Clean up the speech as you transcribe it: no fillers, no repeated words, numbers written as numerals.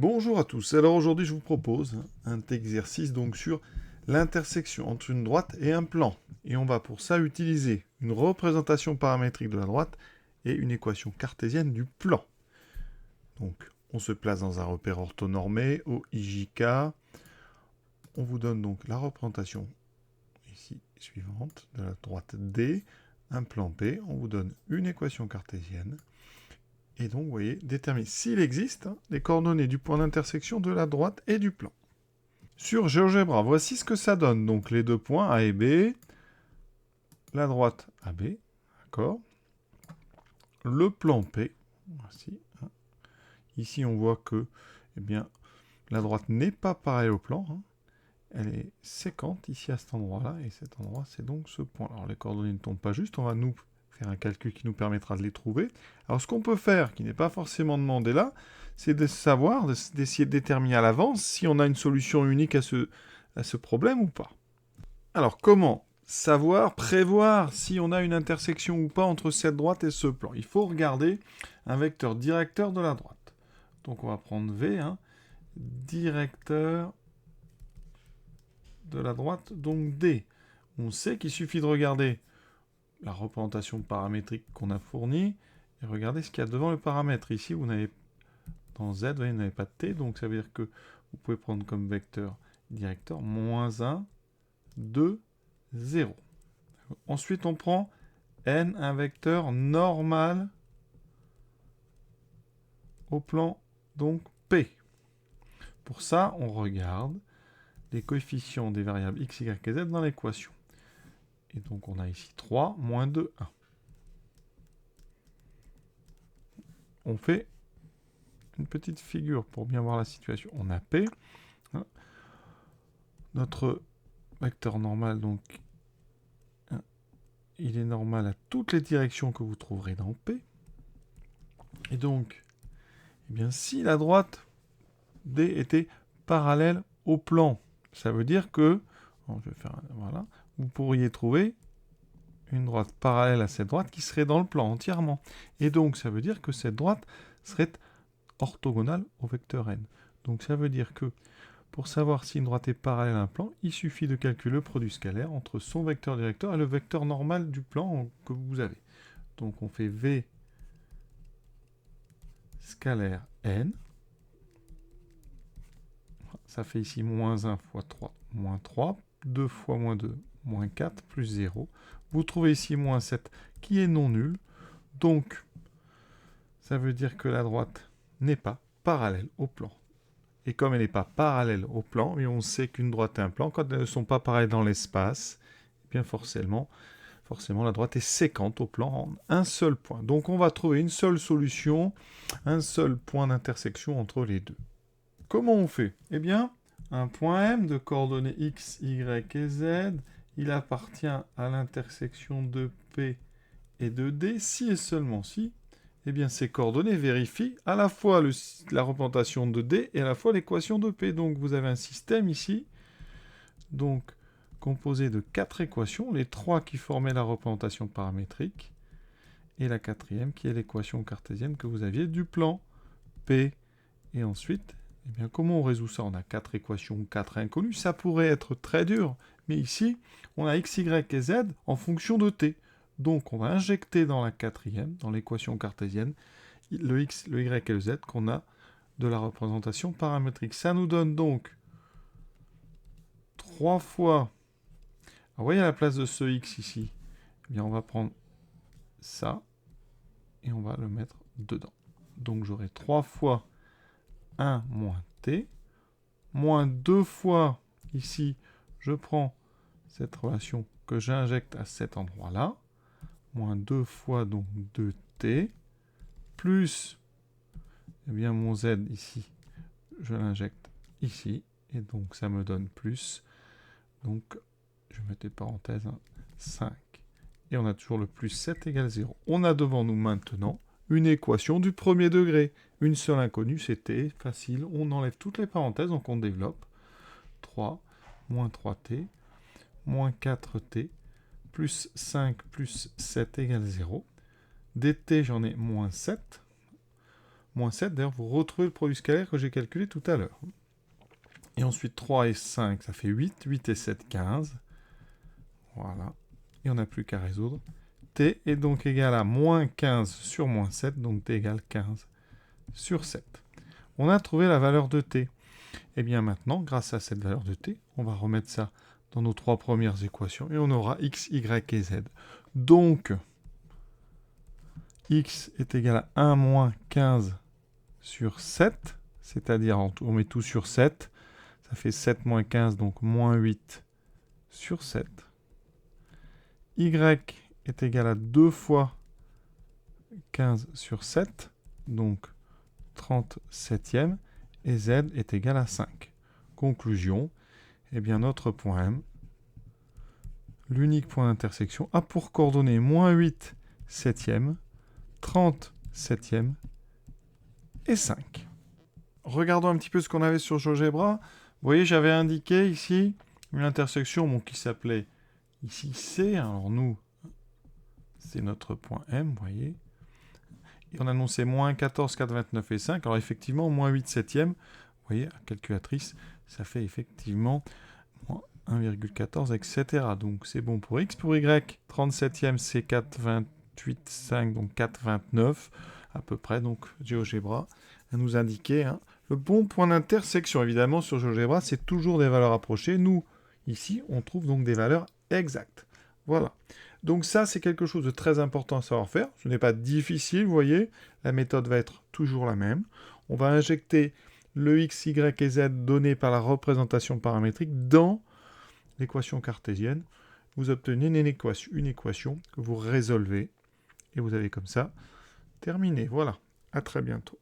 Bonjour à tous. Alors aujourd'hui, je vous propose un exercice donc sur l'intersection entre une droite et un plan. Et on va pour ça utiliser une représentation paramétrique de la droite et une équation cartésienne du plan. Donc, on se place dans un repère orthonormé au IJK. On vous donne donc la représentation ici suivante de la droite D, un plan P. On vous donne une équation cartésienne. Et donc, vous voyez, déterminer s'il existe les coordonnées du point d'intersection de la droite et du plan. Sur GeoGebra, voici ce que ça donne. Donc, les deux points A et B, la droite AB, d'accord. Le plan P, voici. Ici, on voit que eh bien, la droite n'est pas pareille au plan. Elle est séquente ici à cet endroit-là, et cet endroit, c'est donc ce point. Alors, les coordonnées ne tombent pas juste, on va nous faire un calcul qui nous permettra de les trouver. Alors, ce qu'on peut faire, qui n'est pas forcément demandé là, c'est de savoir, d'essayer de déterminer à l'avance si on a une solution unique à ce problème ou pas. Alors, comment savoir, prévoir si on a une intersection ou pas entre cette droite et ce plan? Il faut regarder un vecteur directeur de la droite. Donc, on va prendre V, directeur de la droite, donc D. On sait qu'il suffit de regarder la représentation paramétrique qu'on a fournie et regarder ce qu'il y a devant le paramètre. Ici, vous n'avez dans Z, vous n'avez pas de T, donc ça veut dire que vous pouvez prendre comme vecteur directeur -1, 2, 0. Ensuite, on prend N, un vecteur normal au plan, donc P. Pour ça, on regarde les coefficients des variables x, y et z dans l'équation. Et donc, on a ici 3, moins 2, 1. On fait une petite figure pour bien voir la situation. On a P. Notre vecteur normal, donc, il est normal à toutes les directions que vous trouverez dans P. Et donc, eh bien, si la droite D était parallèle au plan, ça veut dire que, je vais faire, voilà, vous pourriez trouver une droite parallèle à cette droite qui serait dans le plan entièrement. Et donc, ça veut dire que cette droite serait orthogonale au vecteur n. Donc, ça veut dire que pour savoir si une droite est parallèle à un plan, il suffit de calculer le produit scalaire entre son vecteur directeur et le vecteur normal du plan que vous avez. Donc, on fait V scalaire n. Ça fait ici moins 1 fois 3, moins 3. 2 fois moins 2, moins 4, plus 0. Vous trouvez ici moins 7 qui est non nul. Donc, ça veut dire que la droite n'est pas parallèle au plan. Et comme elle n'est pas parallèle au plan, et on sait qu'une droite et un plan, quand elles ne sont pas pareilles dans l'espace, eh bien forcément, la droite est séquente au plan en un seul point. Donc on va trouver une seule solution, un seul point d'intersection entre les deux. Comment on fait? Eh bien, un point M de coordonnées x, y et z, il appartient à l'intersection de P et de D, si et seulement si, eh bien ces coordonnées vérifient à la fois la représentation de D et à la fois l'équation de P. Donc vous avez un système ici, donc composé de 4 équations, les 3 qui formaient la représentation paramétrique, et la quatrième qui est l'équation cartésienne que vous aviez du plan P. Et ensuite, eh bien, comment on résout ça? On a 4 équations, 4 inconnues. Ça pourrait être très dur, mais ici, on a x, y et z en fonction de t. Donc, on va injecter dans la quatrième, dans l'équation cartésienne, le x, le y et le z qu'on a de la représentation paramétrique. Ça nous donne donc 3 fois... Alors, vous voyez à la place de ce x ici, eh bien, on va prendre ça et on va le mettre dedans. Donc, j'aurai 3 fois 1 moins t, moins 2 fois, ici, je prends cette relation que j'injecte à cet endroit-là, moins 2 fois donc 2t, plus eh bien, mon z ici, je l'injecte ici, et donc ça me donne plus, donc je mets des parenthèses, 5. Et on a toujours le plus 7 égale 0. On a devant nous maintenant une équation du premier degré. Une seule inconnue, c'est t, facile. On enlève toutes les parenthèses, donc on développe. 3, moins 3t, moins 4t, plus 5 plus 7 égale 0. dt, j'en ai moins 7. moins 7. D'ailleurs, vous retrouvez le produit scalaire que j'ai calculé tout à l'heure. Et ensuite, 3 et 5, ça fait 8. 8 et 7, 15. Voilà. Et on n'a plus qu'à résoudre. T est donc égal à moins 15 sur moins 7, donc T égale 15 sur 7. On a trouvé la valeur de T. Et bien maintenant, grâce à cette valeur de T, on va remettre ça dans nos 3 premières équations et on aura x, y et z. Donc, x est égal à 1 moins 15 sur 7, c'est-à-dire on met tout sur 7, ça fait 7 moins 15, donc moins 8 sur 7. Y est égal à 2 fois 15 sur 7, donc 37e, et z est égal à 5. Conclusion, eh bien notre point M, l'unique point d'intersection, a pour coordonnées moins 8 septième, 30 septième et 5. Regardons un petit peu ce qu'on avait sur GeoGebra. Vous voyez, j'avais indiqué ici une intersection qui s'appelait ici C. Alors nous, c'est notre point M, vous voyez. Et on annonçait moins 14, 4, 29 et 5. Alors effectivement, moins 8 septième, vous voyez, la calculatrice, ça fait effectivement moins 1,14, etc. Donc c'est bon pour X. Pour Y, 37e, c'est 4,28, 5, donc 4,29 à peu près. Donc GeoGebra à nous indiquer le bon point d'intersection. Évidemment, sur GeoGebra, c'est toujours des valeurs approchées. Nous, ici, on trouve donc des valeurs exactes. Voilà. Donc ça, c'est quelque chose de très important à savoir faire. Ce n'est pas difficile, vous voyez. La méthode va être toujours la même. On va injecter le x, y et z donné par la représentation paramétrique dans l'équation cartésienne. Vous obtenez une équation que vous résolvez. Et vous avez comme ça terminé. Voilà. À très bientôt.